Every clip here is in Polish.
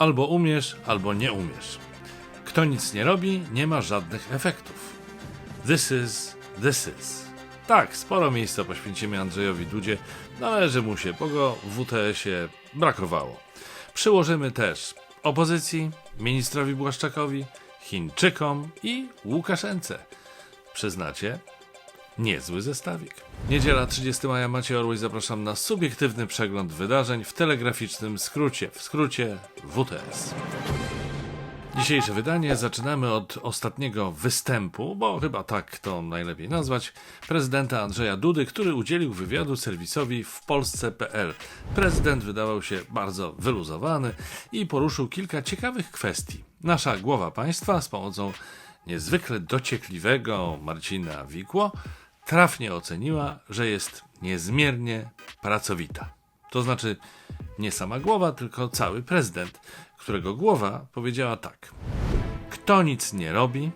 Albo umiesz, albo nie umiesz. Kto nic nie robi, nie ma żadnych efektów. This is. Tak, sporo miejsca poświęcimy Andrzejowi Dudzie, należy mu się, bo go w WTS-ie brakowało. Przyłożymy też opozycji, ministrowi Błaszczakowi, Chińczykom i Łukaszence. Przyznacie? Niezły zestawik. Niedziela 30 maja, Maciej Orłoś, zapraszam na subiektywny przegląd wydarzeń w telegraficznym skrócie, w skrócie WTS. Dzisiejsze wydanie zaczynamy od ostatniego występu, bo chyba tak to najlepiej nazwać, prezydenta Andrzeja Dudy, który udzielił wywiadu serwisowi w Polsce.pl. Prezydent wydawał się bardzo wyluzowany i poruszył kilka ciekawych kwestii. Nasza głowa państwa z pomocą niezwykle dociekliwego Marcina Wikło trafnie oceniła, że jest niezmiernie pracowita. To znaczy nie sama głowa, tylko cały prezydent, którego głowa powiedziała tak: kto nic nie robi,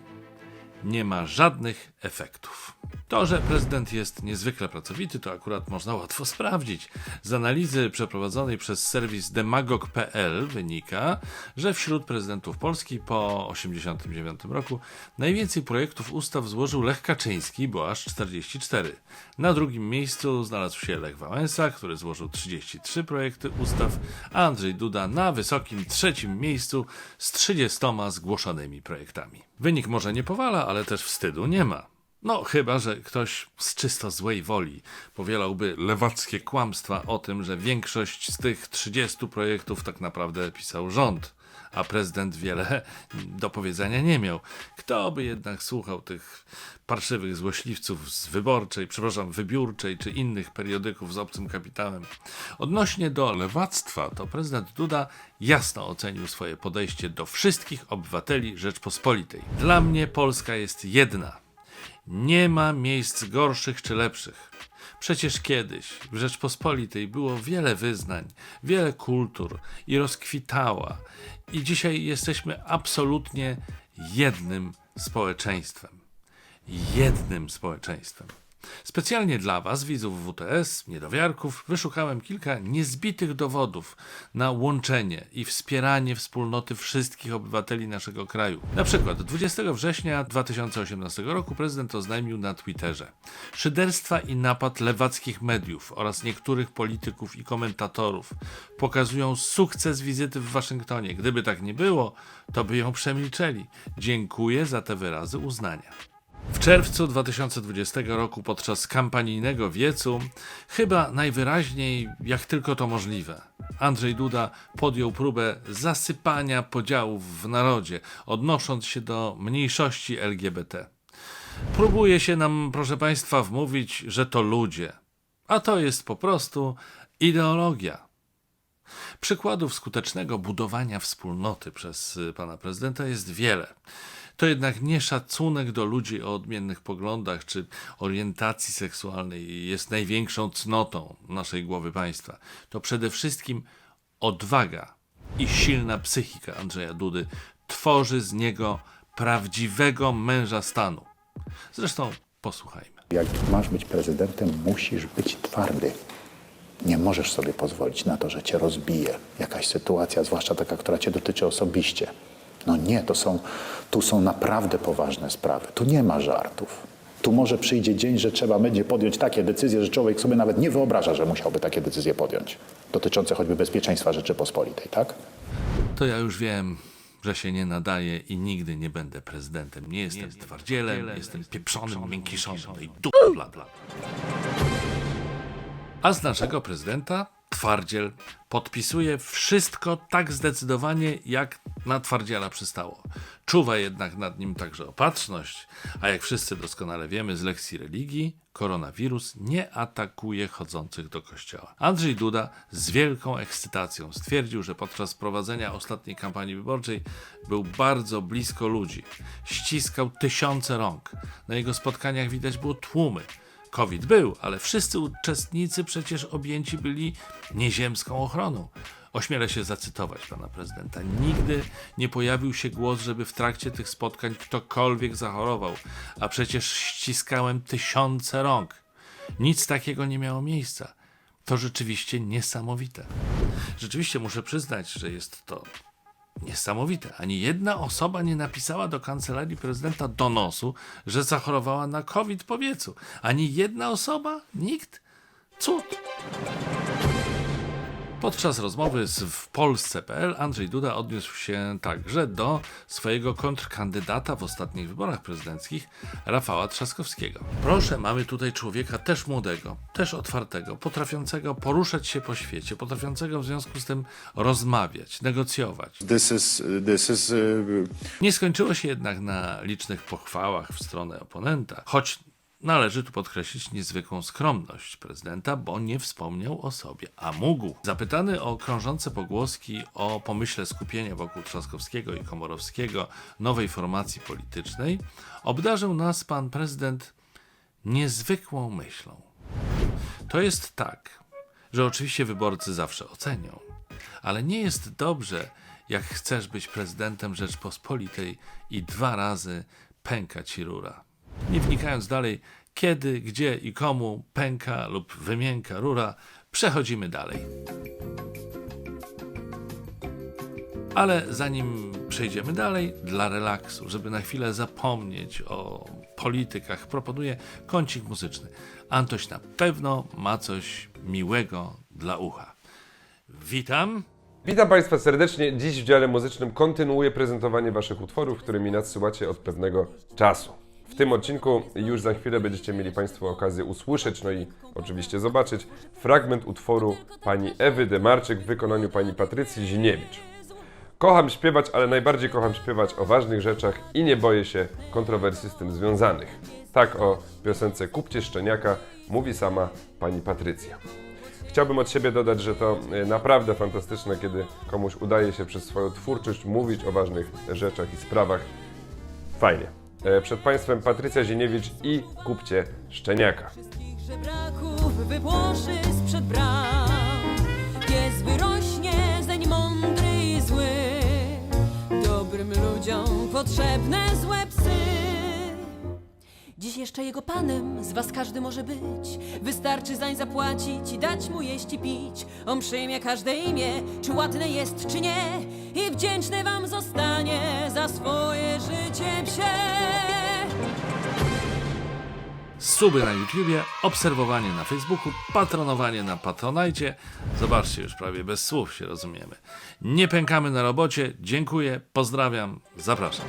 nie ma żadnych efektów. To, że prezydent jest niezwykle pracowity, to akurat można łatwo sprawdzić. Z analizy przeprowadzonej przez serwis demagog.pl wynika, że wśród prezydentów Polski po 1989 roku najwięcej projektów ustaw złożył Lech Kaczyński, bo aż 44. Na drugim miejscu znalazł się Lech Wałęsa, który złożył 33 projekty ustaw, a Andrzej Duda na wysokim trzecim miejscu z 30 zgłoszonymi projektami. Wynik może nie powala, ale też wstydu nie ma. No, chyba że ktoś z czysto złej woli powielałby lewackie kłamstwa o tym, że większość z tych 30 projektów tak naprawdę pisał rząd, a prezydent wiele do powiedzenia nie miał. Kto by jednak słuchał tych parszywych złośliwców z Wybiórczej czy innych periodyków z obcym kapitałem. Odnośnie do lewactwa, to prezydent Duda jasno ocenił swoje podejście do wszystkich obywateli Rzeczpospolitej. Dla mnie Polska jest jedna. Nie ma miejsc gorszych czy lepszych. Przecież kiedyś w Rzeczpospolitej było wiele wyznań, wiele kultur i rozkwitała. I dzisiaj jesteśmy absolutnie jednym społeczeństwem. Jednym społeczeństwem. Specjalnie dla Was, widzów WTS, niedowiarków, wyszukałem kilka niezbitych dowodów na łączenie i wspieranie wspólnoty wszystkich obywateli naszego kraju. Na przykład 20 września 2018 roku prezydent oznajmił na Twitterze: szyderstwa i napad lewackich mediów oraz niektórych polityków i komentatorów pokazują sukces wizyty w Waszyngtonie. Gdyby tak nie było, to by ją przemilczeli. Dziękuję za te wyrazy uznania. W czerwcu 2020 roku podczas kampanijnego wiecu, chyba najwyraźniej jak tylko to możliwe, Andrzej Duda podjął próbę zasypania podziałów w narodzie, odnosząc się do mniejszości LGBT. Próbuje się nam, proszę Państwa, wmówić, że to ludzie, a to jest po prostu ideologia. Przykładów skutecznego budowania wspólnoty przez pana prezydenta jest wiele. To jednak nie szacunek do ludzi o odmiennych poglądach czy orientacji seksualnej jest największą cnotą naszej głowy państwa. To przede wszystkim odwaga i silna psychika Andrzeja Dudy tworzy z niego prawdziwego męża stanu. Zresztą posłuchajmy. Jak masz być prezydentem, musisz być twardy. Nie możesz sobie pozwolić na to, że cię rozbije jakaś sytuacja, zwłaszcza taka, która cię dotyczy osobiście. No nie, tu są naprawdę poważne sprawy. Tu nie ma żartów. Tu może przyjdzie dzień, że trzeba będzie podjąć takie decyzje, że człowiek sobie nawet nie wyobraża, że musiałby takie decyzje podjąć. Dotyczące choćby bezpieczeństwa Rzeczypospolitej, tak? To ja już wiem, że się nie nadaję i nigdy nie będę prezydentem. Nie jestem twardzielem, jestem pieprzonym miękiszonem. No i bla bla. A z naszego prezydenta twardziel podpisuje wszystko tak zdecydowanie, jak na twardziela przystało. Czuwa jednak nad nim także opatrzność, a jak wszyscy doskonale wiemy z lekcji religii, koronawirus nie atakuje chodzących do kościoła. Andrzej Duda z wielką ekscytacją stwierdził, że podczas prowadzenia ostatniej kampanii wyborczej był bardzo blisko ludzi. Ściskał tysiące rąk. Na jego spotkaniach widać było tłumy. COVID był, ale wszyscy uczestnicy przecież objęci byli nieziemską ochroną. Ośmielę się zacytować pana prezydenta. Nigdy nie pojawił się głos, żeby w trakcie tych spotkań ktokolwiek zachorował, a przecież ściskałem tysiące rąk. Nic takiego nie miało miejsca. To rzeczywiście niesamowite. Rzeczywiście muszę przyznać, że jest to Niesamowite. Ani jedna osoba nie napisała do kancelarii prezydenta donosu, że zachorowała na COVID po wiecu. Ani jedna osoba? Nikt? Cud. Podczas rozmowy w Polsce.pl Andrzej Duda odniósł się także do swojego kontrkandydata w ostatnich wyborach prezydenckich, Rafała Trzaskowskiego. Proszę, mamy tutaj człowieka też młodego, też otwartego, potrafiącego poruszać się po świecie, potrafiącego w związku z tym rozmawiać, negocjować. Nie skończyło się jednak na licznych pochwałach w stronę oponenta, choć należy tu podkreślić niezwykłą skromność prezydenta, bo nie wspomniał o sobie, a mógł. Zapytany o krążące pogłoski o pomyśle skupienia wokół Trzaskowskiego i Komorowskiego nowej formacji politycznej, obdarzył nas pan prezydent niezwykłą myślą. To jest tak, że oczywiście wyborcy zawsze ocenią, ale nie jest dobrze, jak chcesz być prezydentem Rzeczpospolitej i 2 razy pęka ci rura. Nie wnikając dalej, kiedy, gdzie i komu pęka lub wymięka rura, przechodzimy dalej. Ale zanim przejdziemy dalej, dla relaksu, żeby na chwilę zapomnieć o politykach, proponuję kącik muzyczny. Antoś na pewno ma coś miłego dla ucha. Witam. Witam Państwa serdecznie. Dziś w dziale muzycznym kontynuuję prezentowanie Waszych utworów, którymi nadsyłacie od pewnego czasu. W tym odcinku już za chwilę będziecie mieli Państwo okazję usłyszeć, no i oczywiście zobaczyć fragment utworu pani Ewy Demarczyk w wykonaniu pani Patrycji Ziniewicz. Kocham śpiewać, ale najbardziej kocham śpiewać o ważnych rzeczach i nie boję się kontrowersji z tym związanych. Tak o piosence Kupcie Szczeniaka mówi sama pani Patrycja. Chciałbym od siebie dodać, że to naprawdę fantastyczne, kiedy komuś udaje się przez swoją twórczość mówić o ważnych rzeczach i sprawach. Fajnie. Przed Państwem Patrycja Ziniewicz i Kupcie Szczeniaka. Wszystkich żebraków wypłoszy sprzed bram. Pies wyrośnie zeń mądry i zły. Dobrym ludziom potrzebne złe psy. Dziś jeszcze jego panem z was każdy może być. Wystarczy zań zapłacić i dać mu jeść i pić. On przyjmie każde imię, czy ładne jest, czy nie. I wdzięczny wam zostanie za swoje życie psie. Suby na YouTubie, obserwowanie na Facebooku, patronowanie na Patronajcie. Zobaczcie, już prawie bez słów się rozumiemy. Nie pękamy na robocie. Dziękuję, pozdrawiam, zapraszam.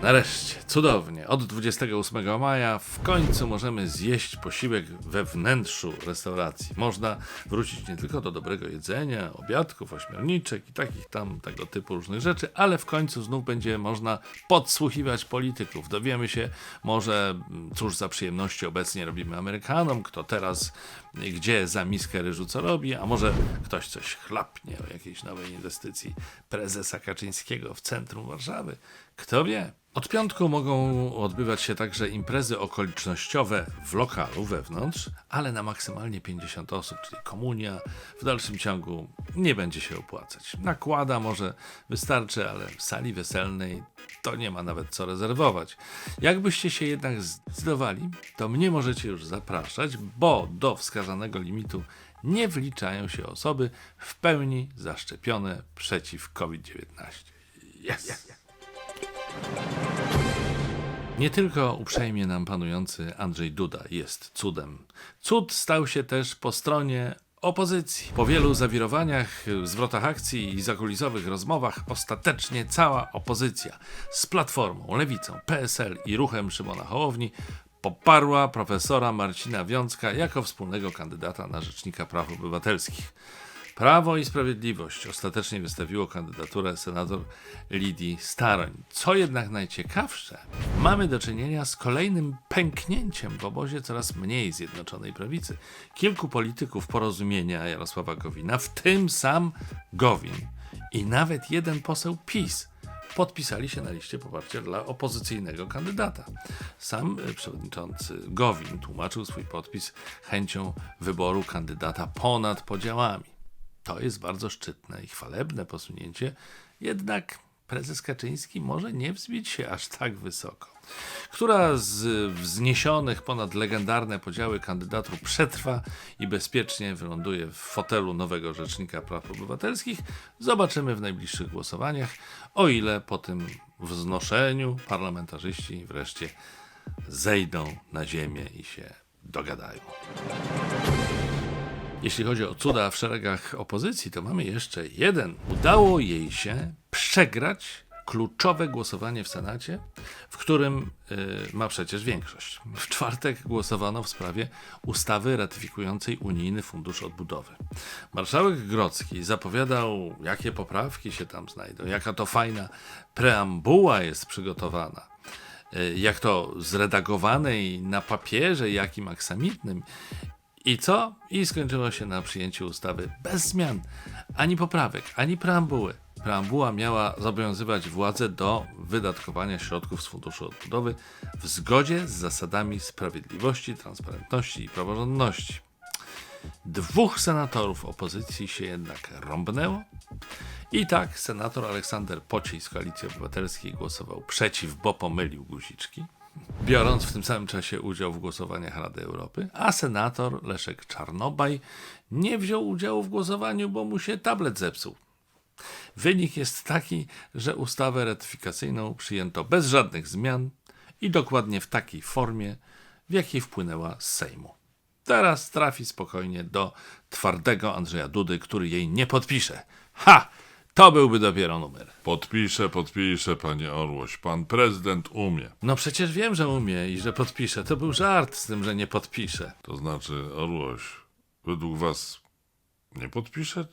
Nareszcie, cudownie, od 28 maja w końcu możemy zjeść posiłek we wnętrzu restauracji. Można wrócić nie tylko do dobrego jedzenia, obiadków, ośmiorniczek i takich tam tego typu różnych rzeczy, ale w końcu znów będzie można podsłuchiwać polityków. Dowiemy się może, cóż za przyjemności obecnie robimy Amerykanom, kto teraz gdzie za miskę ryżu co robi, a może ktoś coś chlapnie o jakiejś nowej inwestycji prezesa Kaczyńskiego w centrum Warszawy. Kto wie? Od piątku mogą odbywać się także imprezy okolicznościowe w lokalu wewnątrz, ale na maksymalnie 50 osób, czyli komunia w dalszym ciągu nie będzie się opłacać. Nakłada może wystarczy, ale w sali weselnej to nie ma nawet co rezerwować. Jakbyście się jednak zdecydowali, to mnie możecie już zapraszać, bo do wskazanego limitu nie wliczają się osoby w pełni zaszczepione przeciw COVID-19. Yes. Nie tylko uprzejmie nam panujący Andrzej Duda jest cudem. Cud stał się też po stronie opozycji. Po wielu zawirowaniach, zwrotach akcji i zakulisowych rozmowach ostatecznie cała opozycja z Platformą, Lewicą, PSL i Ruchem Szymona Hołowni poparła profesora Marcina Wiącka jako wspólnego kandydata na Rzecznika Praw Obywatelskich. Prawo i Sprawiedliwość ostatecznie wystawiło kandydaturę senator Lidii Staroń. Co jednak najciekawsze, mamy do czynienia z kolejnym pęknięciem w obozie coraz mniej Zjednoczonej Prawicy. Kilku polityków Porozumienia Jarosława Gowina, w tym sam Gowin i nawet jeden poseł PiS, podpisali się na liście poparcia dla opozycyjnego kandydata. Sam przewodniczący Gowin tłumaczył swój podpis chęcią wyboru kandydata ponad podziałami. To jest bardzo szczytne i chwalebne posunięcie, jednak prezes Kaczyński może nie wzbić się aż tak wysoko. która z wzniesionych ponad legendarne podziały kandydatur przetrwa i bezpiecznie wyląduje w fotelu nowego Rzecznika Praw Obywatelskich, zobaczymy w najbliższych głosowaniach, o ile po tym wznoszeniu parlamentarzyści wreszcie zejdą na ziemię i się dogadają. Jeśli chodzi o cuda w szeregach opozycji, to mamy jeszcze jeden. Udało jej się przegrać kluczowe głosowanie w Senacie, w którym ma przecież większość. W czwartek głosowano w sprawie ustawy ratyfikującej Unijny Fundusz Odbudowy. Marszałek Grodzki zapowiadał, jakie poprawki się tam znajdą, jaka to fajna preambuła jest przygotowana, jak to zredagowane i na papierze, jakim aksamitnym. I co? I skończyło się na przyjęciu ustawy bez zmian, ani poprawek, ani preambuły. Preambuła miała zobowiązywać władzę do wydatkowania środków z Funduszu Odbudowy w zgodzie z zasadami sprawiedliwości, transparentności i praworządności. 2 senatorów opozycji się jednak rąbnęło i tak senator Aleksander Pociej z Koalicji Obywatelskiej głosował przeciw, bo pomylił guziczki, biorąc w tym samym czasie udział w głosowaniach Rady Europy, a senator Leszek Czarnobaj nie wziął udziału w głosowaniu, bo mu się tablet zepsuł. Wynik jest taki, że ustawę ratyfikacyjną przyjęto bez żadnych zmian i dokładnie w takiej formie, w jakiej wpłynęła z Sejmu. Teraz trafi spokojnie do twardego Andrzeja Dudy, który jej nie podpisze. Ha! To byłby dopiero numer. Podpiszę, panie Orłoś. Pan prezydent umie. No przecież wiem, że umie i że podpisze. To był żart z tym, że nie podpisze. To znaczy, Orłoś, według was nie podpisze,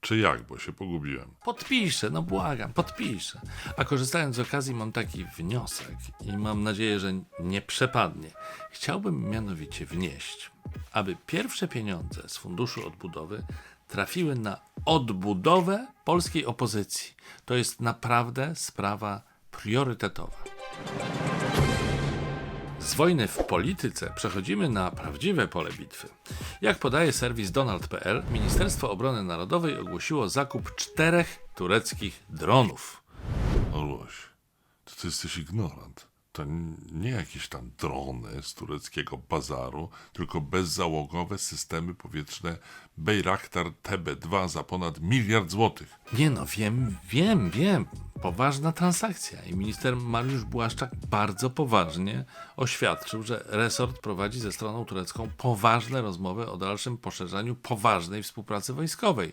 czy jak? Bo się pogubiłem. Podpiszę, no błagam, podpiszę. A korzystając z okazji mam taki wniosek i mam nadzieję, że nie przepadnie. Chciałbym mianowicie wnieść, aby pierwsze pieniądze z Funduszu Odbudowy trafiły na odbudowę polskiej opozycji. To jest naprawdę sprawa priorytetowa. Z wojny w polityce przechodzimy na prawdziwe pole bitwy. Jak podaje serwis Donald.pl, Ministerstwo Obrony Narodowej ogłosiło zakup 4 tureckich dronów. Orłoś, to ty jesteś ignorant. To nie jakieś tam drony z tureckiego bazaru, tylko bezzałogowe systemy powietrzne Bayraktar TB2 za ponad 1 miliard złotych. Nie no, wiem. Poważna transakcja i minister Mariusz Błaszczak bardzo poważnie oświadczył, że resort prowadzi ze stroną turecką poważne rozmowy o dalszym poszerzaniu poważnej współpracy wojskowej.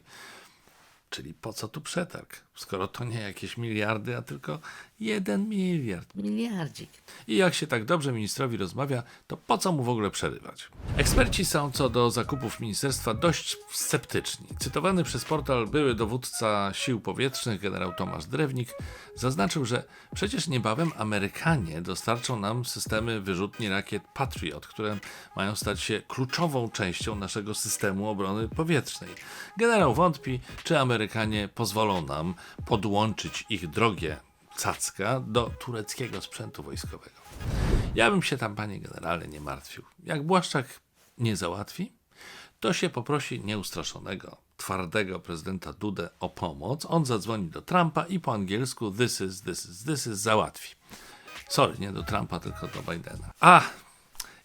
Czyli po co tu przetarg, skoro to nie jakieś miliardy, a tylko 1 miliard. Miliardzik. I jak się tak dobrze ministrowi rozmawia, to po co mu w ogóle przerywać? Eksperci są co do zakupów ministerstwa dość sceptyczni. Cytowany przez portal były dowódca sił powietrznych generał Tomasz Drewnik zaznaczył, że przecież niebawem Amerykanie dostarczą nam systemy wyrzutni rakiet Patriot, które mają stać się kluczową częścią naszego systemu obrony powietrznej. Generał wątpi, czy Amerykanie pozwolą nam podłączyć ich drogie cacka do tureckiego sprzętu wojskowego. Ja bym się tam, panie generale, nie martwił. Jak Błaszczak nie załatwi, to się poprosi nieustraszonego, twardego prezydenta Dudę o pomoc. On zadzwoni do Trumpa i po angielsku this is załatwi. Sorry, nie do Trumpa, tylko do Bidena. A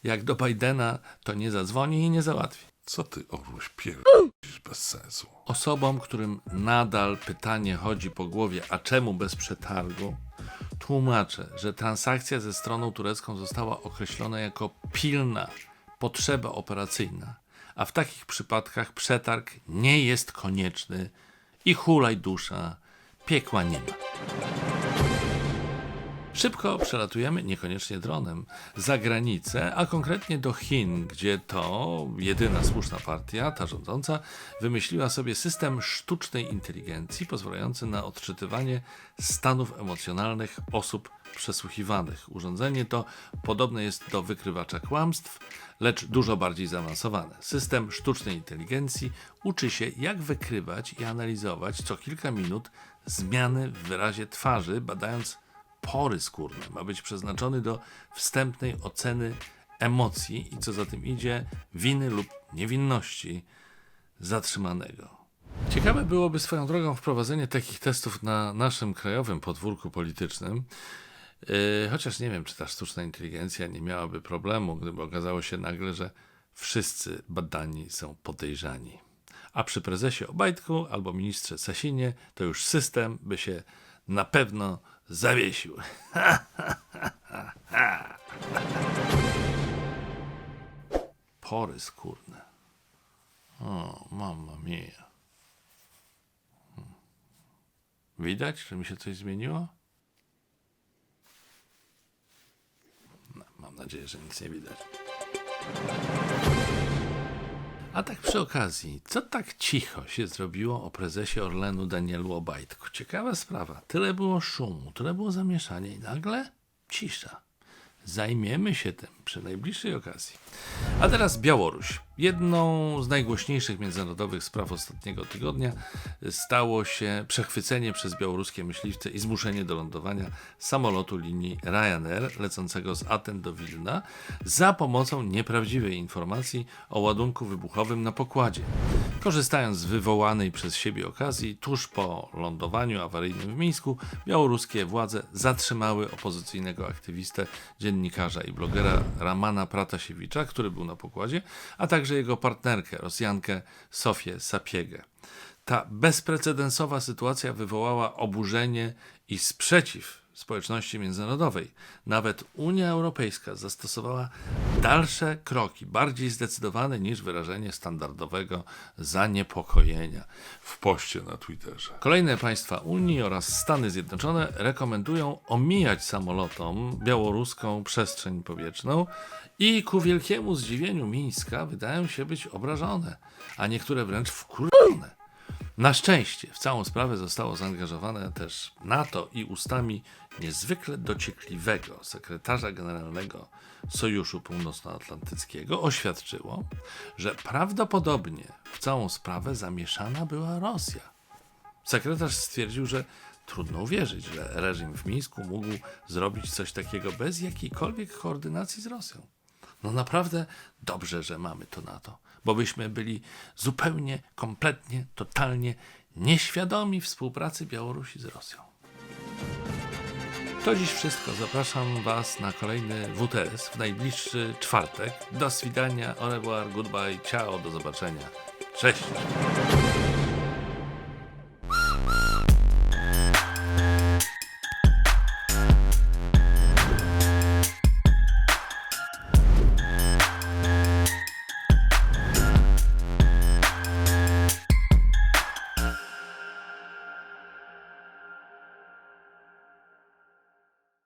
jak do Bidena, to nie zadzwoni i nie załatwi. Co ty, Orłoś, pierdolisz bez sensu? Osobom, którym nadal pytanie chodzi po głowie, a czemu bez przetargu, tłumaczę, że transakcja ze stroną turecką została określona jako pilna potrzeba operacyjna, a w takich przypadkach przetarg nie jest konieczny i hulaj dusza, piekła nie ma. Szybko przelatujemy, niekoniecznie dronem, za granicę, a konkretnie do Chin, gdzie to jedyna słuszna partia, ta rządząca, wymyśliła sobie system sztucznej inteligencji pozwalający na odczytywanie stanów emocjonalnych osób przesłuchiwanych. Urządzenie to podobne jest do wykrywacza kłamstw, lecz dużo bardziej zaawansowane. System sztucznej inteligencji uczy się, jak wykrywać i analizować co kilka minut zmiany w wyrazie twarzy, badając pory skórne. Ma być przeznaczony do wstępnej oceny emocji i co za tym idzie, winy lub niewinności zatrzymanego. Ciekawe byłoby swoją drogą wprowadzenie takich testów na naszym krajowym podwórku politycznym. Chociaż nie wiem, czy ta sztuczna inteligencja nie miałaby problemu, gdyby okazało się nagle, że wszyscy badani są podejrzani. A przy prezesie Obajtku albo ministrze Sasinie to już system by się na pewno zawiesił. Pory skórne. O, mamma mia. Widać, że mi się coś zmieniło? No, mam nadzieję, że nic nie widać. A tak przy okazji, co tak cicho się zrobiło o prezesie Orlenu Danielu Obajtku? Ciekawa sprawa. Tyle było szumu, tyle było zamieszania i nagle cisza. Zajmiemy się tym przy najbliższej okazji. A teraz Białoruś. Jedną z najgłośniejszych międzynarodowych spraw ostatniego tygodnia stało się przechwycenie przez białoruskie myśliwce i zmuszenie do lądowania samolotu linii Ryanair lecącego z Aten do Wilna za pomocą nieprawdziwej informacji o ładunku wybuchowym na pokładzie. Korzystając z wywołanej przez siebie okazji, tuż po lądowaniu awaryjnym w Mińsku, białoruskie władze zatrzymały opozycyjnego aktywistę, dziennikarza i blogera Ramana Pratasiewicza, który był na pokładzie, a także jego partnerkę, Rosjankę Sofię Sapiegę. Ta bezprecedensowa sytuacja wywołała oburzenie i sprzeciw społeczności międzynarodowej. Nawet Unia Europejska zastosowała dalsze kroki, bardziej zdecydowane niż wyrażenie standardowego zaniepokojenia W poście na Twitterze. Kolejne państwa Unii oraz Stany Zjednoczone rekomendują omijać samolotom białoruską przestrzeń powietrzną i ku wielkiemu zdziwieniu Mińska wydają się być obrażone, a niektóre wręcz wkurzone. Na szczęście w całą sprawę zostało zaangażowane też NATO i ustami niezwykle dociekliwego sekretarza generalnego Sojuszu Północnoatlantyckiego oświadczyło, że prawdopodobnie w całą sprawę zamieszana była Rosja. Sekretarz stwierdził, że trudno uwierzyć, że reżim w Mińsku mógł zrobić coś takiego bez jakiejkolwiek koordynacji z Rosją. No naprawdę dobrze, że mamy to NATO, bo byśmy byli zupełnie, kompletnie, totalnie nieświadomi współpracy Białorusi z Rosją. To dziś wszystko. Zapraszam Was na kolejny WTS w najbliższy czwartek. Do swidania, au revoir, goodbye, ciao, do zobaczenia. Cześć!